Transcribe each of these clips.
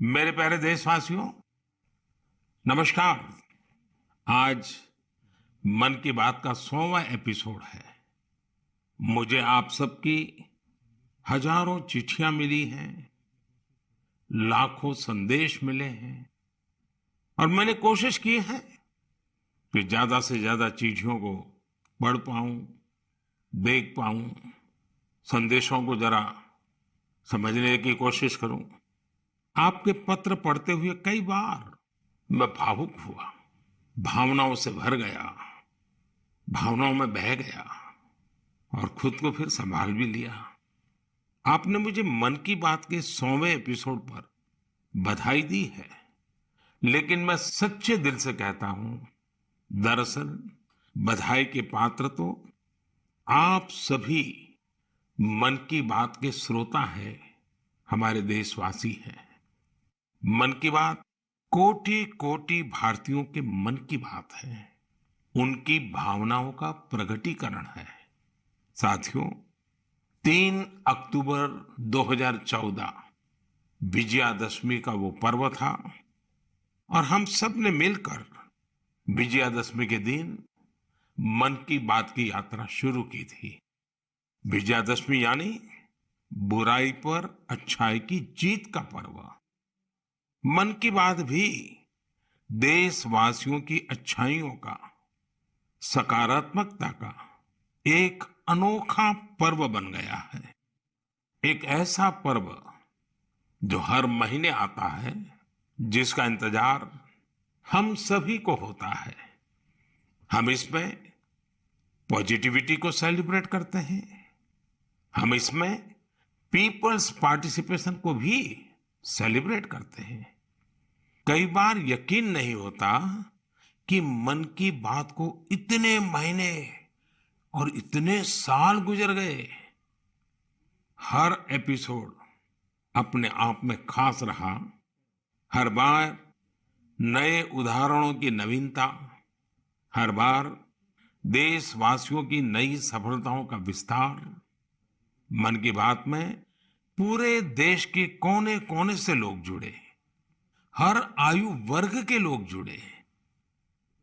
मेरे प्यारे देशवासियों, नमस्कार। आज मन की बात का 100वां एपिसोड है। मुझे आप सबकी हजारों चिट्ठियां मिली हैं, लाखों संदेश मिले हैं और मैंने कोशिश की है कि ज्यादा से ज्यादा चिट्ठियों को पढ़ पाऊं, देख पाऊं, संदेशों को जरा समझने की कोशिश करूं। आपके पत्र पढ़ते हुए कई बार मैं भावुक हुआ, भावनाओं से भर गया, भावनाओं में बह गया और खुद को फिर संभाल भी लिया। आपने मुझे मन की बात के 100वें एपिसोड पर बधाई दी है, लेकिन मैं सच्चे दिल से कहता हूं, दरअसल बधाई के पात्र तो आप सभी मन की बात के श्रोता हैं, हमारे देशवासी हैं। मन की बात कोटि कोटि भारतीयों के मन की बात है, उनकी भावनाओं का प्रकटीकरण है। साथियों, 3 अक्टूबर 2014 विजयादशमी का वो पर्व था और हम सब ने मिलकर विजयादशमी के दिन मन की बात की यात्रा शुरू की थी। विजयादशमी यानी बुराई पर अच्छाई की जीत का पर्व। मन की बात भी देशवासियों की अच्छाइयों का, सकारात्मकता का एक अनोखा पर्व बन गया है। एक ऐसा पर्व जो हर महीने आता है, जिसका इंतजार हम सभी को होता है। हम इसमें पॉजिटिविटी को सेलिब्रेट करते हैं, हम इसमें पीपल्स पार्टिसिपेशन को भी सेलिब्रेट करते हैं। कई बार यकीन नहीं होता कि मन की बात को इतने महीने और इतने साल गुजर गए। हर एपिसोड अपने आप में खास रहा। हर बार नए उदाहरणों की नवीनता, हर बार देशवासियों की नई सफलताओं का विस्तार। मन की बात में पूरे देश के कोने कोने से लोग जुड़े, हर आयु वर्ग के लोग जुड़े।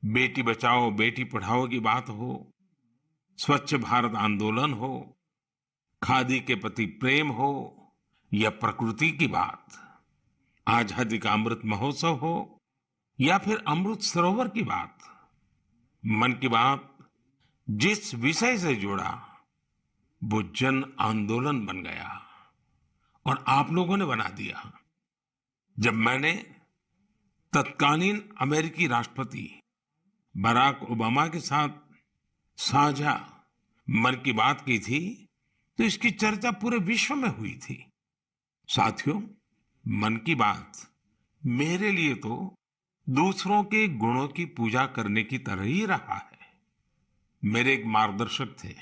बेटी बचाओ बेटी पढ़ाओ की बात हो, स्वच्छ भारत आंदोलन हो, खादी के प्रति प्रेम हो या प्रकृति की बात, आजादी का अमृत महोत्सव हो या फिर अमृत सरोवर की बात। मन की बात जिस विषय से जुड़ा वो जन आंदोलन बन गया और आप लोगों ने बना दिया। जब मैंने तत्कालीन अमेरिकी राष्ट्रपति बराक ओबामा के साथ साझा मन की बात की थी, तो इसकी चर्चा पूरे विश्व में हुई थी। साथियों, मन की बात मेरे लिए तो दूसरों के गुणों की पूजा करने की तरह ही रहा है। मेरे एक मार्गदर्शक थे,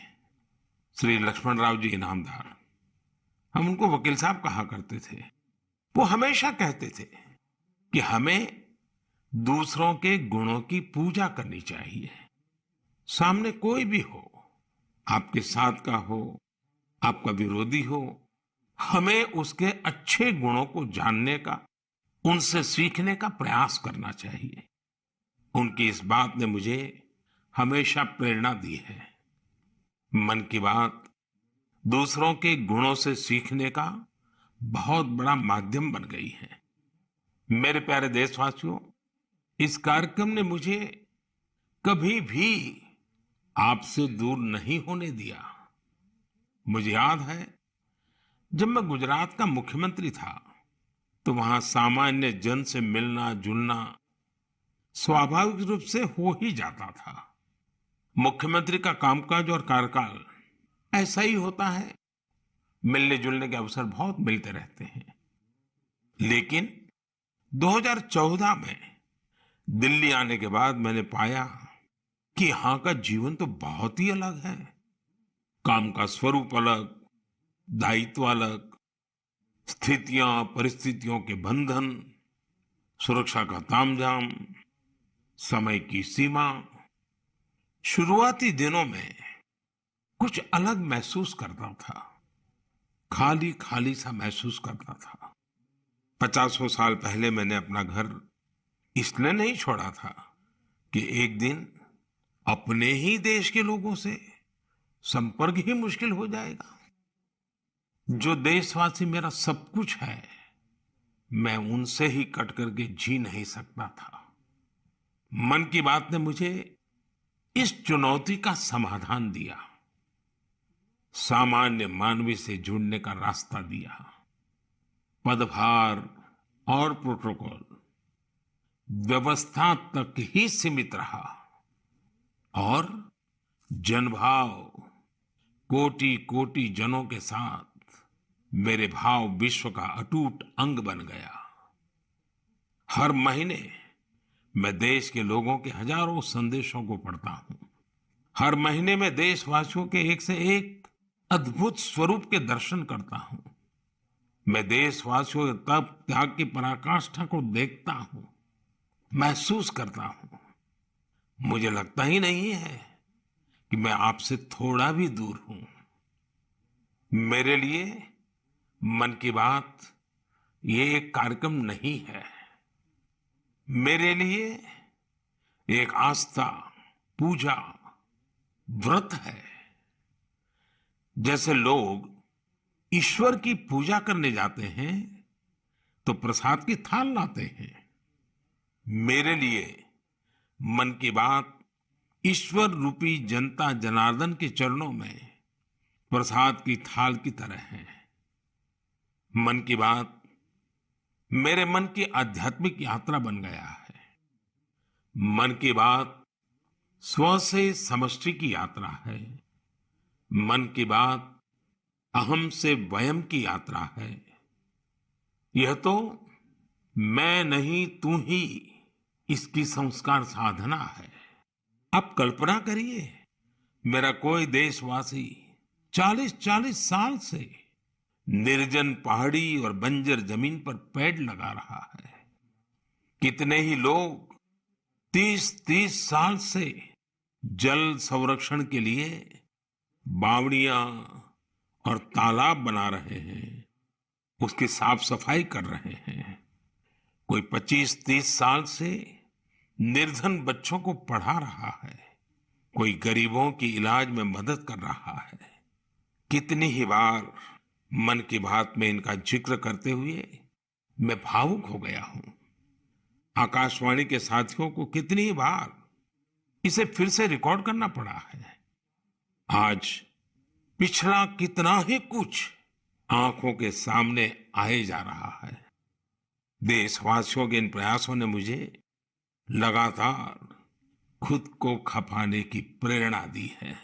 श्री लक्ष्मण राव जी इनामदार। हम उनको वकील साहब कहा करते थे। वो हमेशा कहते थे कि हमें दूसरों के गुणों की पूजा करनी चाहिए। सामने कोई भी हो, आपके साथ का हो, आपका विरोधी हो, हमें उसके अच्छे गुणों को जानने का, उनसे सीखने का प्रयास करना चाहिए। उनकी इस बात ने मुझे हमेशा प्रेरणा दी है। मन की बात दूसरों के गुणों से सीखने का बहुत बड़ा माध्यम बन गई है। मेरे प्यारे देशवासियों, इस कार्यक्रम ने मुझे कभी भी आपसे दूर नहीं होने दिया। मुझे याद है, जब मैं गुजरात का मुख्यमंत्री था तो वहां सामान्य जन से मिलना जुलना स्वाभाविक रूप से हो ही जाता था। मुख्यमंत्री का कामकाज और कार्यकाल ऐसा ही होता है, मिलने जुलने के अवसर बहुत मिलते रहते हैं। लेकिन 2014 में दिल्ली आने के बाद मैंने पाया कि यहां का जीवन तो बहुत ही अलग है। काम का स्वरूप अलग, दायित्व अलग, स्थितियां परिस्थितियों के बंधन, सुरक्षा का तामझाम, समय की सीमा। शुरुआती दिनों में कुछ अलग महसूस करता था, खाली खाली सा महसूस करता था। 50 साल पहले मैंने अपना घर इसलिए नहीं छोड़ा था कि एक दिन अपने ही देश के लोगों से संपर्क ही मुश्किल हो जाएगा। जो देशवासी मेरा सब कुछ है, मैं उनसे ही कट करके जी नहीं सकता था। मन की बात ने मुझे इस चुनौती का समाधान दिया, सामान्य मानवी से जुड़ने का रास्ता दिया। पदभार और प्रोटोकॉल व्यवस्था तक ही सीमित रहा और जनभाव कोटि कोटि जनों के साथ मेरे भाव विश्व का अटूट अंग बन गया। हर महीने मैं देश के लोगों के हजारों संदेशों को पढ़ता हूं। हर महीने मैं देशवासियों के एक से एक अद्भुत स्वरूप के दर्शन करता हूं। मैं देशवासियों के तप त्याग की पराकाष्ठा को देखता हूं, महसूस करता हूं। मुझे लगता ही नहीं है कि मैं आपसे थोड़ा भी दूर हूं। मेरे लिए मन की बात ये एक कार्यक्रम नहीं है। मेरे लिए एक आस्था, पूजा, व्रत है। जैसे लोग ईश्वर की पूजा करने जाते हैं तो प्रसाद की थाल लाते हैं, मेरे लिए मन की बात ईश्वर रूपी जनता जनार्दन के चरणों में प्रसाद की थाल की तरह है। मन की बात मेरे मन की आध्यात्मिक यात्रा बन गया है। मन की बात स्व से समष्टि की यात्रा है। मन की बात अहम से वयम की यात्रा है। यह तो मैं नहीं तू ही इसकी संस्कार साधना है। आप कल्पना करिए, मेरा कोई देशवासी 40-40 साल से निर्जन पहाड़ी और बंजर जमीन पर पेड़ लगा रहा है। कितने ही लोग 30-30 साल से जल संरक्षण के लिए बावड़ियां और तालाब बना रहे हैं, उसकी साफ सफाई कर रहे हैं। कोई 25-30 साल से निर्धन बच्चों को पढ़ा रहा है, कोई गरीबों की इलाज में मदद कर रहा है। कितनी ही बार मन की बात में इनका जिक्र करते हुए मैं भावुक हो गया हूं। आकाशवाणी के साथियों को कितनी ही बार इसे फिर से रिकॉर्ड करना पड़ा है। आज पिछला कितना ही कुछ आंखों के सामने आए जा रहा है। देशवासियों के इन प्रयासों ने मुझे लगातार खुद को खपाने की प्रेरणा दी है।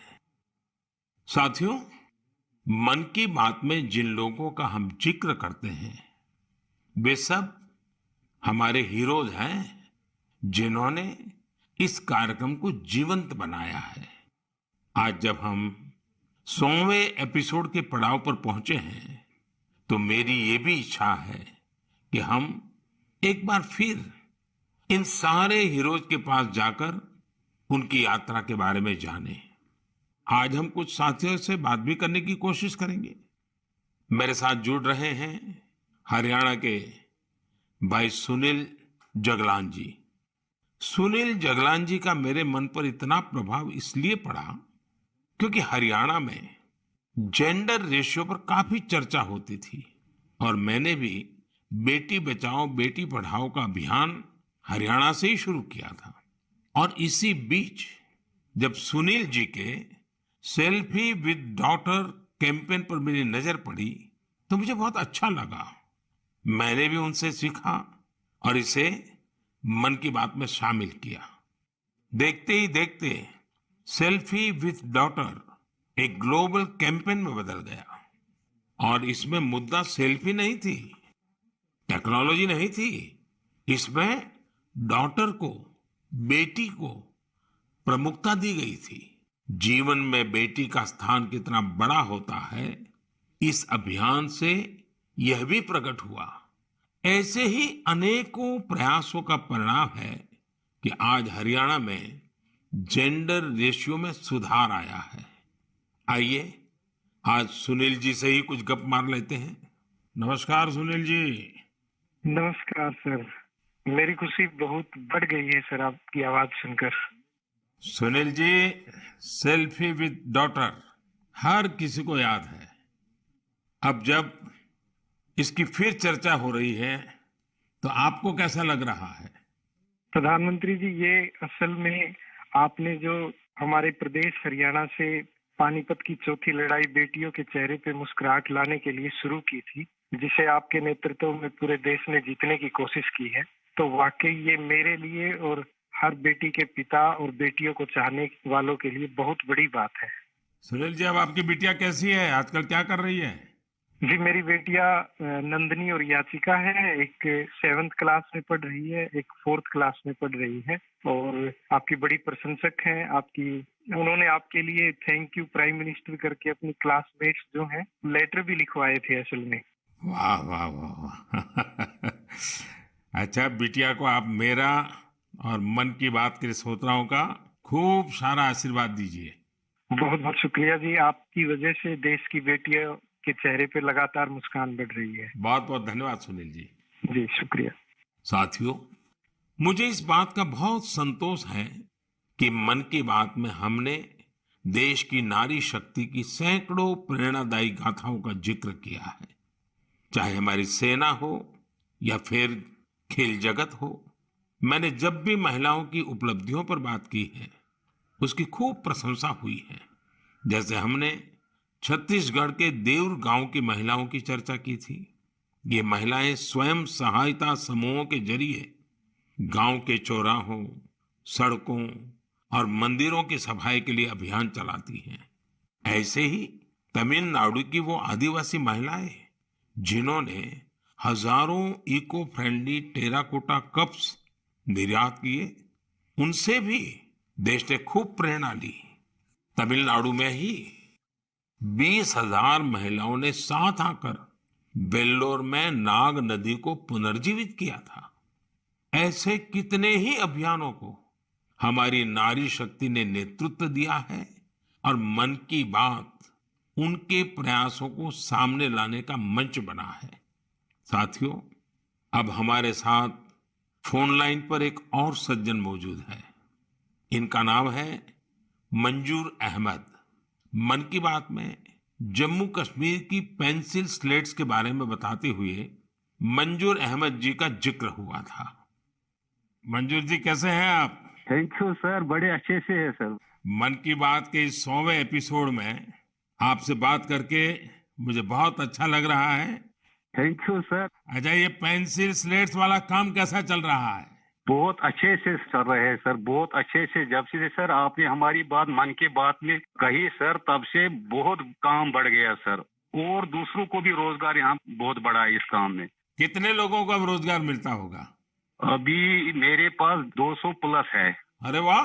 साथियों, मन की बात में जिन लोगों का हम जिक्र करते हैं, वे सब हमारे हीरोज हैं, जिन्होंने इस कार्यक्रम को जीवंत बनाया है। आज जब हम 100वें एपिसोड के पड़ाव पर पहुंचे हैं, तो मेरी ये भी इच्छा है कि हम एक बार फिर इन सारे हीरोज के पास जाकर उनकी यात्रा के बारे में जानें। आज हम कुछ साथियों से बात भी करने की कोशिश करेंगे। मेरे साथ जुड़ रहे हैं हरियाणा के भाई सुनील जगलान जी। सुनील जगलान जी का मेरे मन पर इतना प्रभाव इसलिए पड़ा क्योंकि हरियाणा में जेंडर रेशियो पर काफी चर्चा होती थी और मैंने भी बेटी बचाओ बेटी पढ़ाओ का अभियान हरियाणा से ही शुरू किया था। और इसी बीच जब सुनील जी के सेल्फी विद डॉटर कैंपेन पर मेरी नजर पड़ी तो मुझे बहुत अच्छा लगा। मैंने भी उनसे सीखा और इसे मन की बात में शामिल किया। देखते ही देखते सेल्फी विद डॉटर एक ग्लोबल कैंपेन में बदल गया और इसमें मुद्दा सेल्फी नहीं थी, टेक्नोलॉजी नहीं थी। इसमें डॉटर को, बेटी को प्रमुखता दी गई थी। जीवन में बेटी का स्थान कितना बड़ा होता है, इस अभियान से यह भी प्रकट हुआ। ऐसे ही अनेकों प्रयासों का परिणाम है कि आज हरियाणा में जेंडर रेशियो में सुधार आया है। आइए आज सुनील जी से ही कुछ गप मार लेते हैं। नमस्कार सुनील जी। नमस्कार सर। मेरी खुशी बहुत बढ़ गई है सर आपकी आवाज सुनकर। Sunil ji, selfie with daughter हर किसी को याद है। अब जब इसकी फिर चर्चा हो रही है तो आपको कैसा लग रहा है? प्रधानमंत्री जी, ये असल में आपने जो हमारे प्रदेश हरियाणा से पानीपत की चौथी लड़ाई बेटियों के चेहरे पे मुस्कुराहट लाने के लिए शुरू की थी, जिसे आपके नेतृत्व में पूरे देश ने जीतने की कोशिश की है, तो वाकई ये मेरे लिए और हर बेटी के पिता और बेटियों को चाहने वालों के लिए बहुत बड़ी बात है। सुनील जी, अब आपकी बिटिया कैसी है? आजकल क्या कर रही है? जी, मेरी बेटियां नंदनी और याचिका है। एक 7th क्लास में पढ़ रही है, एक 4th क्लास में पढ़ रही है और आपकी बड़ी प्रशंसक हैं। आपकी उन्होंने आपके लिए थैंक यू प्राइम मिनिस्टर करके अपनी क्लासमेट्स जो हैं लेटर भी लिखवाए थे असल में। वाह वाह वाह वाह। अच्छा, बिटिया को आप मेरा और मन की बात के श्रोताओं का खूब सारा आशीर्वाद दीजिए। बहुत बहुत शुक्रिया जी, आपकी वजह से देश की बेटियों के चेहरे पे लगातार मुस्कान बढ़ रही है। बहुत बहुत धन्यवाद सुनील जी। जी शुक्रिया। साथियों, मुझे इस बात का बहुत संतोष है कि मन की बात में हमने देश की नारी शक्ति की सैकड़ों प्रेरणादायी गाथाओं का जिक्र किया है। चाहे हमारी सेना हो या फिर खेल जगत हो, मैंने जब भी महिलाओं की उपलब्धियों पर बात की है उसकी खूब प्रशंसा हुई है। जैसे हमने छत्तीसगढ़ के देउर गांव की महिलाओं की चर्चा की थी। ये महिलाएं स्वयं सहायता समूहों के जरिए गांव के चौराहों, सड़कों और मंदिरों की सफाई के लिए अभियान चलाती हैं। ऐसे ही तमिलनाडु की वो आदिवासी महिलाएं जिन्होंने हजारों इको फ्रेंडली टेराकोटा कप्स निर्यात किए, उनसे भी देश ने खूब प्रेरणा ली। तमिलनाडु में ही 20,000 महिलाओं ने साथ आकर वेल्लोर में नाग नदी को पुनर्जीवित किया था। ऐसे कितने ही अभियानों को हमारी नारी शक्ति ने नेतृत्व दिया है और मन की बात उनके प्रयासों को सामने लाने का मंच बना है। साथियों, अब हमारे साथ फोन लाइन पर एक और सज्जन मौजूद है। इनका नाम है मंजूर अहमद। मन की बात में जम्मू कश्मीर की पेंसिल स्लेट्स के बारे में बताते हुए मंजूर अहमद जी का जिक्र हुआ था। मंजूर जी, कैसे हैं आप? थैंक यू सर, बड़े अच्छे से है सर। मन की बात के इस 100वें एपिसोड में आपसे बात करके मुझे बहुत अच्छा लग रहा है। Thank you sir. अच्छा, ये पेंसिल स्लेट्स वाला काम कैसा चल रहा है? बहुत अच्छे से चल रहे हैं सर, बहुत अच्छे से। जब से सर आपने हमारी बात मन की बात में कही सर, तब से बहुत काम बढ़ गया सर, और दूसरों को भी रोजगार यहाँ बहुत बड़ा है इस काम में। कितने लोगों को अब रोजगार मिलता होगा? अभी मेरे पास 200 प्लस है। अरे वाह।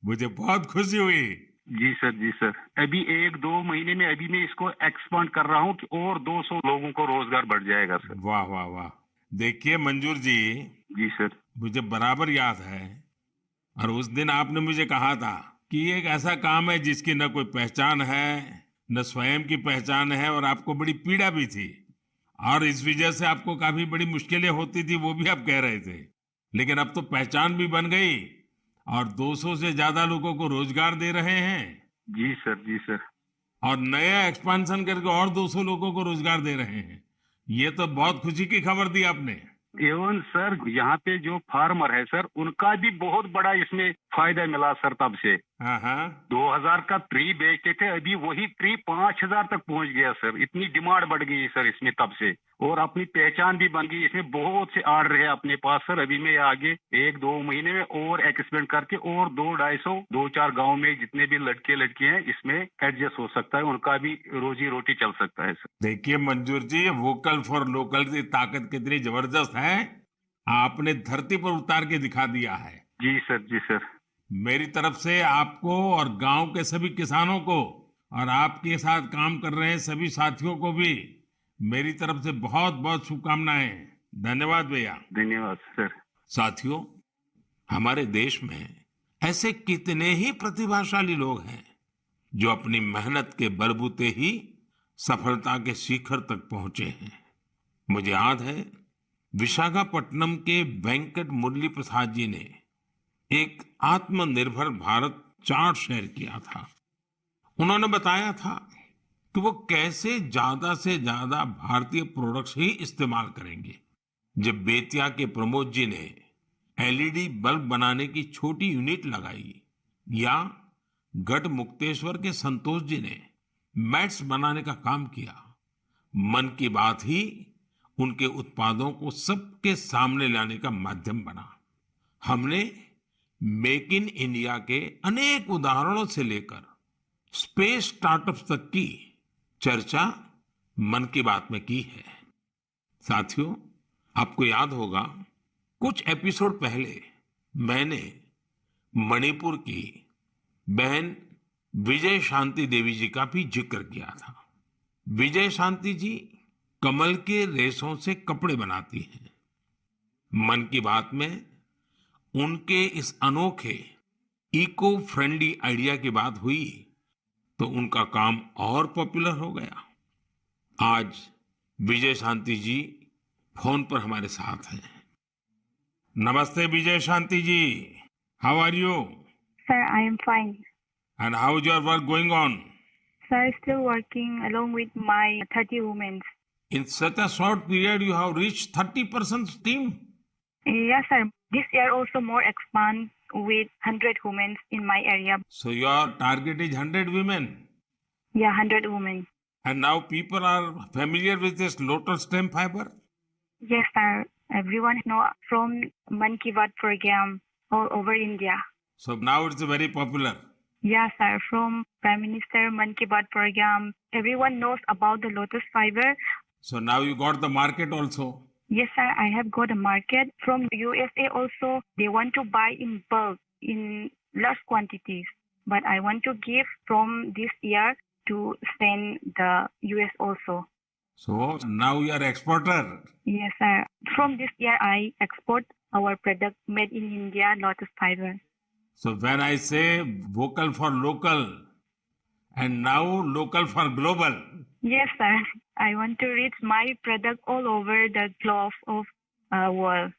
मुझे बहुत खुशी हुई। जी सर, जी सर। अभी 1-2 महीने में अभी मैं इसको एक्सपांड कर रहा हूँ कि और 200 लोगों को रोजगार बढ़ जाएगा सर। वाह वाह वाह। देखिए मंजूर जी, जी सर। मुझे बराबर याद है, और उस दिन आपने मुझे कहा था कि ये एक ऐसा काम है जिसकी न कोई पहचान है, न स्वयं की पहचान है, और आपको बड़ी पीड़ा भी थी, और इस वजह से आपको काफी बड़ी मुश्किलें होती थी, वो भी आप कह रहे थे। लेकिन अब तो पहचान भी बन गई और 200 से ज्यादा लोगों को रोजगार दे रहे हैं, जी सर, जी सर। और नया एक्सपांशन करके और 200 लोगों को रोजगार दे रहे हैं। ये तो बहुत खुशी की खबर दी आपने। एवं सर, यहाँ पे जो फार्मर है सर, उनका भी बहुत बड़ा इसमें फायदा मिला सर। तब से हाँ हाँ। 2000 का ट्री बेचते थे, अभी वही ट्री 5000 तक पहुंच गया सर। इतनी डिमांड बढ़ गई सर इसमें तब से, और अपनी पहचान भी बन गई। इसमें बहुत से आर्डर है अपने पास सर। अभी मैं आगे 1-2 महीने में और एक्सपेंड करके और 200-250 2-4 गाँव में जितने भी लड़के लड़की हैं इसमें एडजस्ट हो सकता है, उनका भी रोजी रोटी चल सकता है सर। देखिए मंजूर जी, वोकल फॉर लोकल की ताकत कितनी जबरदस्त है, आपने धरती पर उतार के दिखा दिया है। जी सर, जी सर। मेरी तरफ से आपको और गांव के सभी किसानों को और आपके साथ काम कर रहे हैं सभी साथियों को भी मेरी तरफ से बहुत बहुत शुभकामनाएं। धन्यवाद भैया। धन्यवाद सर। साथियों, हमारे देश में ऐसे कितने ही प्रतिभाशाली लोग हैं जो अपनी मेहनत के बलबूते ही सफलता के शिखर तक पहुंचे हैं। मुझे याद है विशाखापट्टनम के वेंकट मुरली प्रसाद जी ने एक आत्मनिर्भर भारत चार्ट शेयर किया था। उन्होंने बताया था कि वो कैसे ज्यादा से ज्यादा भारतीय प्रोडक्ट्स ही इस्तेमाल करेंगे। जब बेतिया के प्रमोद जी ने एलईडी बल्ब बनाने की छोटी यूनिट लगाई, या गढ़ मुक्तेश्वर के संतोष जी ने मैट्स बनाने का काम किया, मन की बात ही उनके उत्पादों को सबके सामने लाने का माध्यम बना। हमने मेक इन इंडिया के अनेक उदाहरणों से लेकर स्पेस स्टार्टअप्स तक की चर्चा मन की बात में की है। साथियों, आपको याद होगा, कुछ एपिसोड पहले मैंने मणिपुर की बहन विजय शांति देवी जी का भी जिक्र किया था। विजय शांति जी कमल के रेशों से कपड़े बनाती हैं। मन की बात में उनके इस अनोखे इको फ्रेंडली आइडिया की बात हुई तो उनका काम और पॉपुलर हो गया। आज विजय शांति जी फोन पर हमारे साथ हैं। नमस्ते Vijay Shanti ji, how are you? Sir, I am fine. And how is your work going on? Sir, still working along with my 30 women. In such a short period, you have reached 30% team. Yes, sir. This year also more expand with 100 women in my area. So your target is 100 women. Yeah, 100 women. And now people are familiar with this lotus stem fiber. Yes, sir. Everyone know from Man Ki Baat program all over India. So now it's very popular. Yeah, sir. From Prime Minister Man Ki Baat program, everyone knows about the lotus fiber. So now you got the market also. Yes, sir. I have got a market from USA also. They want to buy in bulk in large quantities, but I want to give from this year to send the US also. So now you are exporter. Yes, sir. From this year, I export our product made in India, lotus fiber. So when I say vocal for local and now local for global. Yes, sir. I want to reach my product all over the globe of world.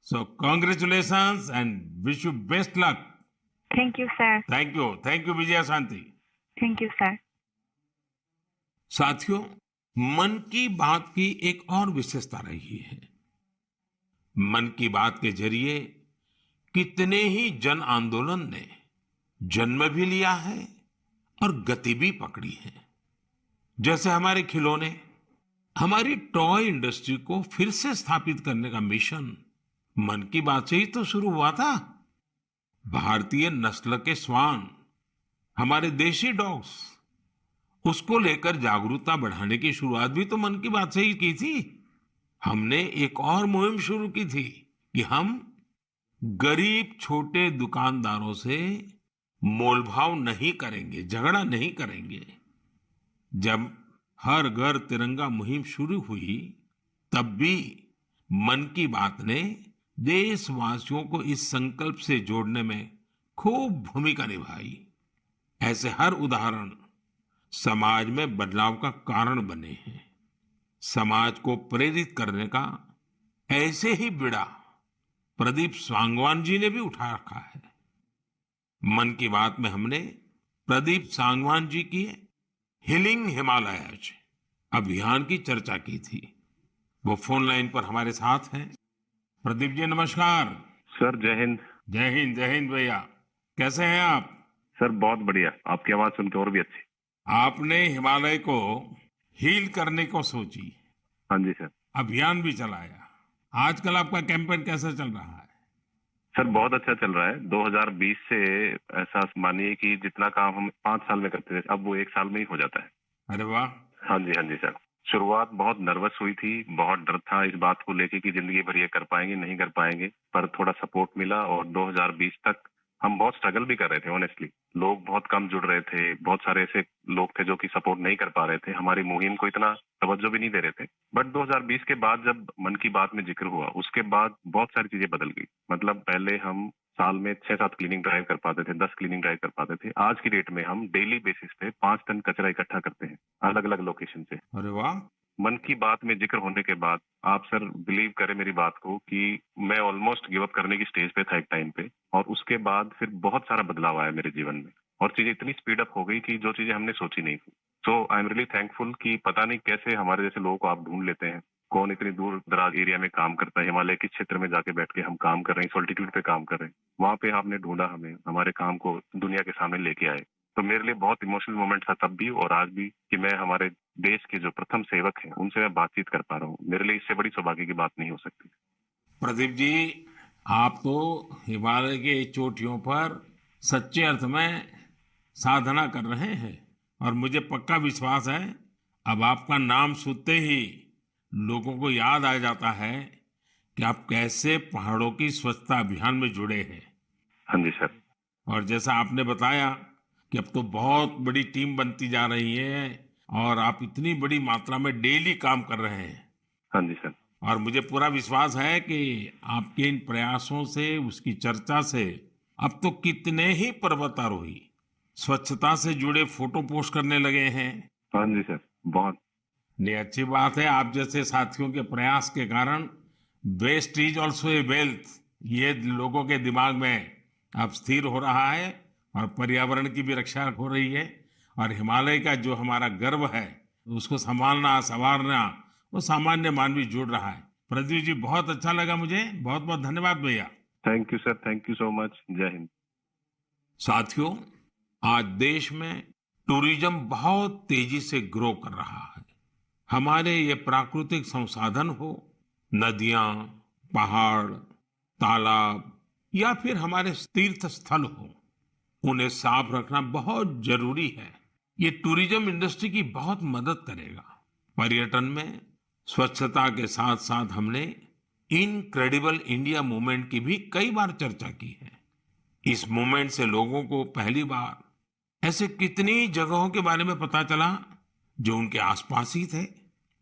So congratulations and wish you best luck. Thank you, sir. Thank you. Thank you, Vijaya Shanti. Thank you, sir. साथियों, मन की बात की एक और विशेषता रही है। मन की बात के जरिए कितने ही जन आंदोलन ने जन्म भी लिया है और गति भी पकड़ी है। जैसे हमारे खिलौने, हमारी टॉय इंडस्ट्री को फिर से स्थापित करने का मिशन मन की बात से ही तो शुरू हुआ था। भारतीय नस्ल के श्वान, हमारे देशी डॉग्स, उसको लेकर जागरूकता बढ़ाने की शुरुआत भी तो मन की बात से ही की थी। हमने एक और मुहिम शुरू की थी कि हम गरीब छोटे दुकानदारों से मोलभाव नहीं करेंगे, झगड़ा नहीं करेंगे। जब हर घर तिरंगा मुहिम शुरू हुई, तब भी मन की बात ने देशवासियों को इस संकल्प से जोड़ने में खूब भूमिका निभाई। ऐसे हर उदाहरण समाज में बदलाव का कारण बने हैं। समाज को प्रेरित करने का ऐसे ही बीड़ा प्रदीप सांगवान जी ने भी उठा रखा है। मन की बात में हमने प्रदीप सांगवान जी की हीलिंग हिमालयज अभियान की चर्चा की थी। वो फोन लाइन पर हमारे साथ हैं। प्रदीप जी नमस्कार। सर जय हिंद। जय हिंद, जय हिंद भैया। कैसे हैं आप? सर बहुत बढ़िया, आपकी आवाज सुनकर और भी अच्छी। आपने हिमालय को हील करने को सोची, हाँ जी सर। अभियान भी चलाया। आजकल आपका कैंपेन कैसा चल रहा है? सर बहुत अच्छा चल रहा है। 2020 से ऐसा मानिए कि जितना काम हम 5 साल में करते थे, अब वो 1 साल में ही हो जाता है। अरे वाह। हाँ जी सर। शुरुआत बहुत नर्वस हुई थी, बहुत डर था इस बात को लेके कि जिंदगी भर ये कर पाएंगे नहीं कर पाएंगे, पर थोड़ा सपोर्ट मिला और 2020 तक हम बहुत स्ट्रगल भी कर रहे थे। ऑनेस्टली लोग बहुत कम जुड़ रहे थे, बहुत सारे ऐसे लोग थे जो कि सपोर्ट नहीं कर पा रहे थे, हमारी मुहिम को इतना तवज्जो भी नहीं दे रहे थे। बट 2020 के बाद जब मन की बात में जिक्र हुआ, उसके बाद बहुत सारी चीजें बदल गई। मतलब पहले हम साल में 6-7 क्लीनिंग ड्राइव कर पाते थे, 10 क्लीनिंग ड्राइव कर पाते थे। आज की डेट में हम डेली बेसिस पे 5 टन कचरा इकट्ठा करते हैं अलग अलग लोकेशन से। अरे वाह। मन की बात में जिक्र होने के बाद आप सर बिलीव करें मेरी बात को कि मैं ऑलमोस्ट गिव अप करने की स्टेज पे था एक टाइम पे, और उसके बाद फिर बहुत सारा बदलाव आया मेरे जीवन में और चीजें इतनी स्पीड अप हो गई थी जो चीजें हमने सोची नहीं थी। सो आई एम रियली थैंकफुल कि पता नहीं कैसे हमारे जैसे लोगों को आप ढूंढ लेते हैं, कौन इतनी दूर दराज एरिया में काम करता है, हिमालय के क्षेत्र में जाके बैठ के हम काम कर रहे हैं, सॉल्टिट्यूड पे काम कर रहे हैं, वहां पे आपने ढूंढा हमें, हमारे काम को दुनिया के सामने लेके आए। तो मेरे लिए बहुत इमोशनल मोमेंट था तब भी और आज भी कि मैं हमारे देश के जो प्रथम सेवक हैं उनसे मैं बातचीत कर पा रहा हूँ। मेरे लिए इससे बड़ी सौभाग्य की बात नहीं हो सकती। प्रदीप जी, आप तो हिमालय के चोटियों पर सच्चे अर्थ में साधना कर रहे हैं और मुझे पक्का विश्वास है अब आपका नाम सुनते ही लोगों को याद आ जाता है कि आप कैसे पहाड़ों की स्वच्छता अभियान में जुड़े हैं। हाँ जी सर। और जैसा आपने बताया कि अब तो बहुत बड़ी टीम बनती जा रही है और आप इतनी बड़ी मात्रा में डेली काम कर रहे हैं। हाँ जी सर। और मुझे पूरा विश्वास है कि आपके इन प्रयासों से, उसकी चर्चा से अब तो कितने ही पर्वतारोही स्वच्छता से जुड़े फोटो पोस्ट करने लगे हैं। हाँ जी सर, बहुत। ये अच्छी बात है। आप जैसे साथियों के प्रयास के कारण waste is also a wealth, ये लोगों के दिमाग में अब स्थिर हो रहा है और पर्यावरण की भी रक्षा हो रही है और हिमालय का जो हमारा गर्व है उसको संभालना, संवारना वो सामान्य मानवी जुड़ रहा है। प्रदीप जी, बहुत अच्छा लगा मुझे। बहुत बहुत धन्यवाद भैया। Thank you sir, thank you so much. जय हिंद। साथियों, आज देश में टूरिज्म बहुत तेजी से ग्रो कर रहा है। हमारे ये प्राकृतिक संसाधन हो, नदियां, पहाड़, तालाब या फिर हमारे तीर्थ स्थल हो, उन्हें साफ रखना बहुत जरूरी है। ये टूरिज्म इंडस्ट्री की बहुत मदद करेगा। पर्यटन में स्वच्छता के साथ साथ हमने इनक्रेडिबल इंडिया मूवमेंट की भी कई बार चर्चा की है। इस मूवमेंट से लोगों को पहली बार ऐसे कितनी जगहों के बारे में पता चला जो उनके आसपास ही थे।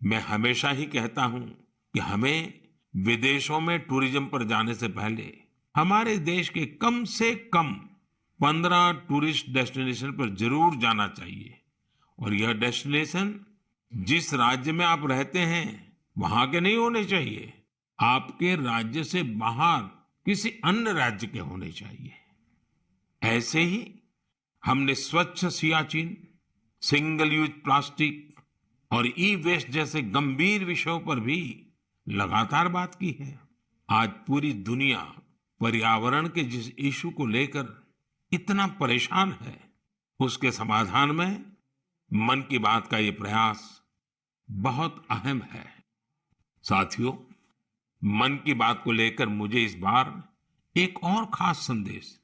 मैं हमेशा ही कहता हूं कि हमें विदेशों में टूरिज्म पर जाने से पहले हमारे देश के कम से कम 15 टूरिस्ट डेस्टिनेशन पर जरूर जाना चाहिए। और यह डेस्टिनेशन जिस राज्य में आप रहते हैं वहां के नहीं होने चाहिए, आपके राज्य से बाहर किसी अन्य राज्य के होने चाहिए। ऐसे ही हमने स्वच्छ सियाचिन, सिंगल यूज प्लास्टिक और ई वेस्ट जैसे गंभीर विषयों पर भी लगातार बात की है। आज पूरी दुनिया पर्यावरण के जिस इशू को लेकर इतना परेशान है, उसके समाधान में मन की बात का ये प्रयास बहुत अहम है। साथियों, मन की बात को लेकर मुझे इस बार एक और खास संदेश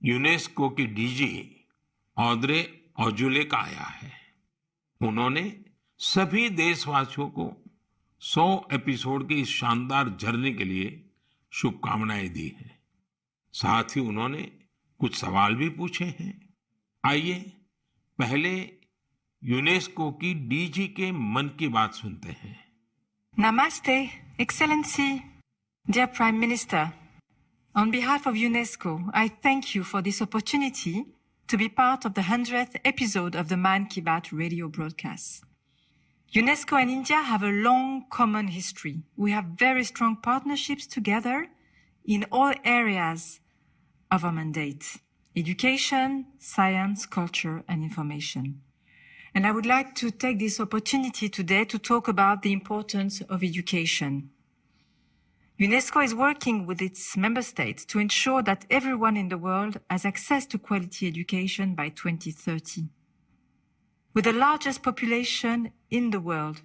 यूनेस्को की डीजी ऑद्रे ऑजुले का आया है। उन्होंने सभी देशवासियों को 100 एपिसोड की इस शानदार जर्नी के लिए शुभकामनाएं दी हैं। साथ ही उन्होंने कुछ सवाल भी पूछे हैं। आइए पहले यूनेस्को की डीजी के मन की बात सुनते हैं। Namaste, Excellency, dear Prime Minister. On behalf of UNESCO, I thank you for this opportunity to be part of the 100th episode of the Man Ki Baat radio broadcast. UNESCO and India have a long common history. We have very strong partnerships together in all areas of our mandate: education, science, culture, and information. And I would like to take this opportunity today to talk about the importance of education. UNESCO is working with its member states to ensure that everyone in the world has access to quality education by 2030. With the largest population in the world,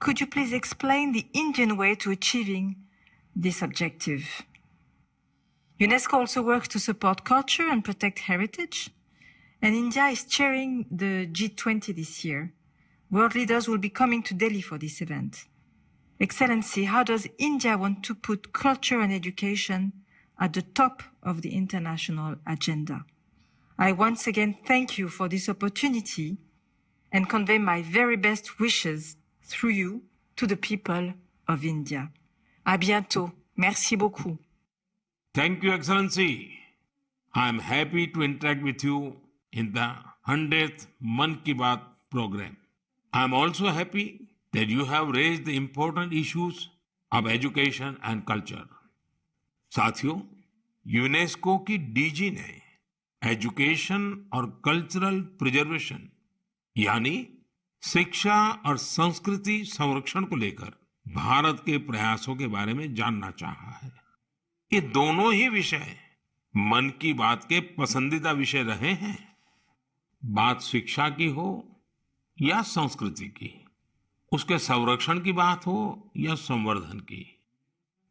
could you please explain the Indian way to achieving this objective? UNESCO also works to support culture and protect heritage. And India is chairing the G20 this year. World leaders will be coming to Delhi for this event. Excellency, how does India want to put culture and education at the top of the international agenda? I once again thank you for this opportunity and convey my very best wishes through you to the people of India. À bientôt. Merci beaucoup. Thank you, Excellency. I am happy to interact with you in the 100th Man Ki Baat program. I am also happy that you have raised the important issues of education and culture. साथियों, UNESCO की DG ने education और cultural preservation यानी शिक्षा और संस्कृति संरक्षण को लेकर भारत के प्रयासों के बारे में जानना चाहा है। ये दोनों ही विषय मन की बात के पसंदीदा विषय रहे हैं। बात शिक्षा की हो या संस्कृति की, उसके संरक्षण की बात हो या संवर्धन की,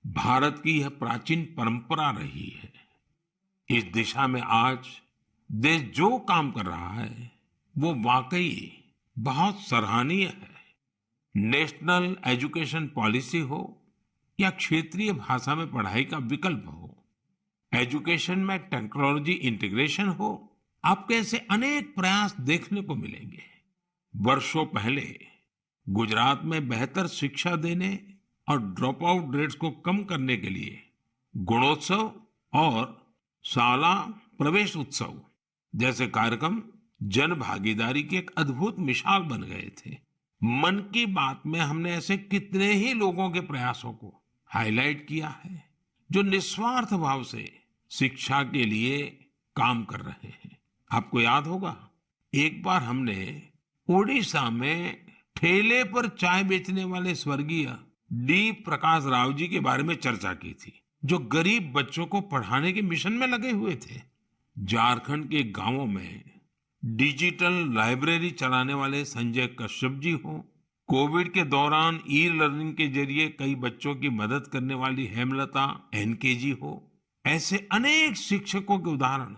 भारत की यह प्राचीन परंपरा रही है। इस दिशा में आज देश जो काम कर रहा है वो वाकई बहुत सराहनीय है। नेशनल एजुकेशन पॉलिसी हो या क्षेत्रीय भाषा में पढ़ाई का विकल्प हो, एजुकेशन में टेक्नोलॉजी इंटीग्रेशन हो, आपके ऐसे अनेक प्रयास देखने को मिलेंगे। वर्षों पहले गुजरात में बेहतर शिक्षा देने और ड्रॉप आउट रेट्स को कम करने के लिए गुणोत्सव और शाला प्रवेश उत्सव जैसे कार्यक्रम जन भागीदारी की एक अद्भुत मिसाल बन गए थे। मन की बात में हमने ऐसे कितने ही लोगों के प्रयासों को हाईलाइट किया है जो निस्वार्थ भाव से शिक्षा के लिए काम कर रहे हैं। आपको याद होगा, एक बार हमने ओडिशा में ठेले पर चाय बेचने वाले स्वर्गीय डी प्रकाश राव जी के बारे में चर्चा की थी, जो गरीब बच्चों को पढ़ाने के मिशन में लगे हुए थे। झारखंड के गांवों में डिजिटल लाइब्रेरी चलाने वाले संजय कश्यप जी हो, कोविड के दौरान ई लर्निंग के जरिए कई बच्चों की मदद करने वाली हेमलता एनके जी हो, ऐसे अनेक शिक्षकों के उदाहरण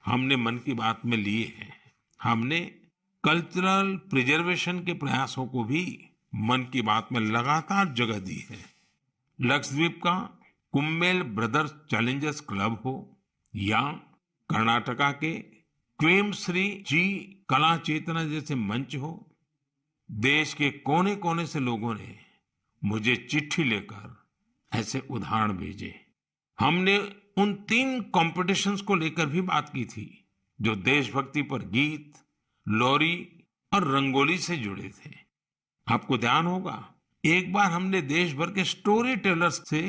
हमने मन की बात में लिए हैं। हमने कल्चरल प्रिजर्वेशन के प्रयासों को भी मन की बात में लगातार जगह दी है। लक्षद्वीप का कुम्मेल ब्रदर्स चैलेंजर्स क्लब हो या कर्नाटका के क्वेमश्री जी कला चेतना जैसे मंच हो, देश के कोने कोने से लोगों ने मुझे चिट्ठी लेकर ऐसे उदाहरण भेजे। हमने उन 3 कॉम्पिटिशन्स को लेकर भी बात की थी जो देशभक्ति पर गीत, लोरी और रंगोली से जुड़े थे। आपको ध्यान होगा, एक बार हमने देश भर के स्टोरी टेलर्स से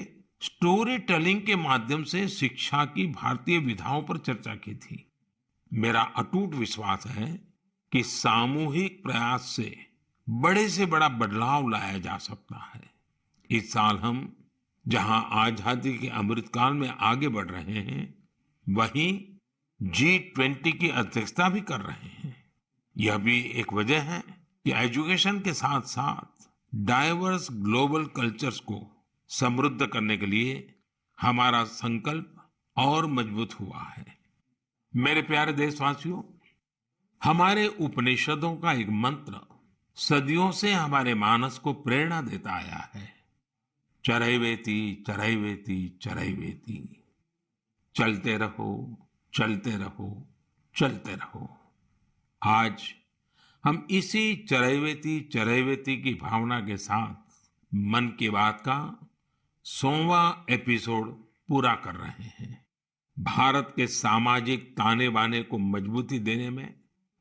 स्टोरी टेलिंग के माध्यम से शिक्षा की भारतीय विधाओं पर चर्चा की थी। मेरा अटूट विश्वास है कि सामूहिक प्रयास से बड़ा बदलाव लाया जा सकता है। इस साल हम जहां आजादी के अमृतकाल में आगे बढ़ रहे हैं, वहीं G20 की अध्यक्षता भी कर रहे हैं। यह भी एक वजह है कि एजुकेशन के साथ साथ डाइवर्स ग्लोबल कल्चर्स को समृद्ध करने के लिए हमारा संकल्प और मजबूत हुआ है। मेरे प्यारे देशवासियों, हमारे उपनिषदों का एक मंत्र सदियों से हमारे मानस को प्रेरणा देता आया है। चरैवेति चरैवेति चरैवेति, चलते रहो चलते रहो चलते रहो। आज हम इसी चरैवेति चरैवेति की भावना के साथ मन की बात का 100वां एपिसोड पूरा कर रहे हैं। भारत के सामाजिक ताने बाने को मजबूती देने में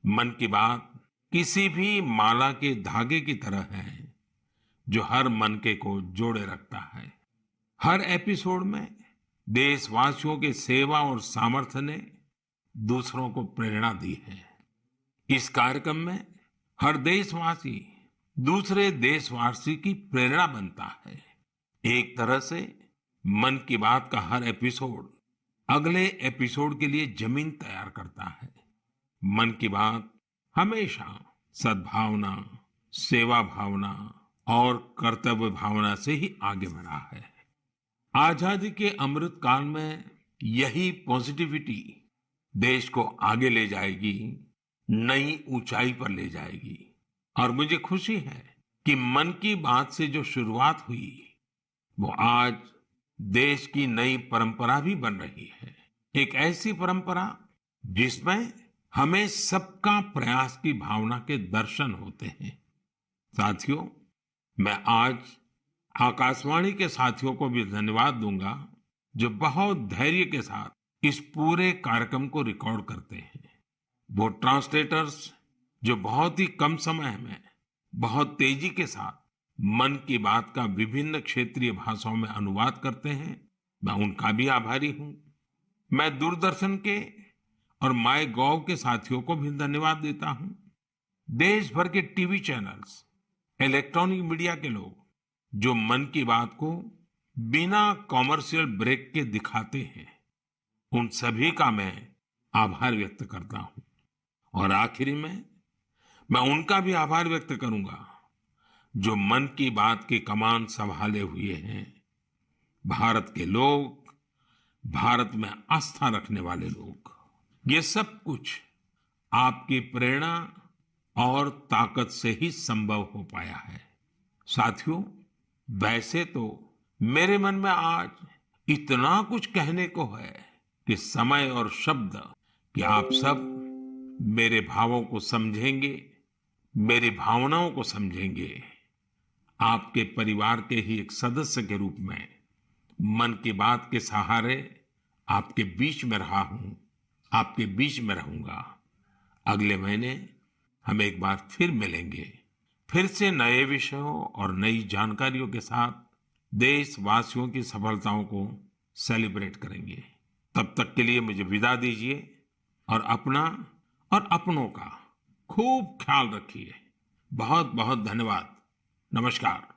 मन की बात किसी भी माला के धागे की तरह है जो हर मनके को जोड़े रखता है। हर एपिसोड में देशवासियों के सेवा और सामर्थ्य ने दूसरों को प्रेरणा दी है। इस कार्यक्रम में हर देशवासी दूसरे देशवासी की प्रेरणा बनता है। एक तरह से मन की बात का हर एपिसोड अगले एपिसोड के लिए जमीन तैयार करता है। मन की बात हमेशा सद्भावना, सेवा भावना और कर्तव्य भावना से ही आगे बढ़ा है। आजादी के अमृत काल में यही पॉजिटिविटी देश को आगे ले जाएगी, नई ऊंचाई पर ले जाएगी। और मुझे खुशी है कि मन की बात से जो शुरुआत हुई वो आज देश की नई परंपरा भी बन रही है। एक ऐसी परंपरा जिसमें हमें सबका प्रयास की भावना के दर्शन होते हैं। साथियों, मैं आज आकाशवाणी के साथियों को भी धन्यवाद दूंगा जो बहुत धैर्य के साथ इस पूरे कार्यक्रम को रिकॉर्ड करते हैं। वो ट्रांसलेटर्स जो बहुत ही कम समय में बहुत तेजी के साथ मन की बात का विभिन्न क्षेत्रीय भाषाओं में अनुवाद करते हैं, मैं उनका भी आभारी हूं। मैं दूरदर्शन के और माय गॉव के साथियों को भी धन्यवाद देता हूं। देश भर के टीवी चैनल्स, इलेक्ट्रॉनिक मीडिया के लोग जो मन की बात को बिना कॉमर्शियल ब्रेक के दिखाते हैं, उन सभी का मैं आभार व्यक्त करता हूं। और आखिरी में मैं उनका भी आभार व्यक्त करूंगा जो मन की बात की कमान संभाले हुए हैं, भारत के लोग, भारत में आस्था रखने वाले लोग। ये सब कुछ आपकी प्रेरणा और ताकत से ही संभव हो पाया है। साथियों, वैसे तो मेरे मन में आज इतना कुछ कहने को है कि समय और शब्द कि आप सब मेरे भावों को समझेंगे, मेरी भावनाओं को समझेंगे। आपके परिवार के ही एक सदस्य के रूप में मन की बात के सहारे आपके बीच में रहा हूं, आपके बीच में रहूंगा। अगले महीने हम एक बार फिर मिलेंगे, फिर से नए विषयों और नई जानकारियों के साथ देशवासियों की सफलताओं को सेलिब्रेट करेंगे। तब तक के लिए मुझे विदा दीजिए और अपना और अपनों का खूब ख्याल रखिए। बहुत बहुत धन्यवाद। नमस्कार।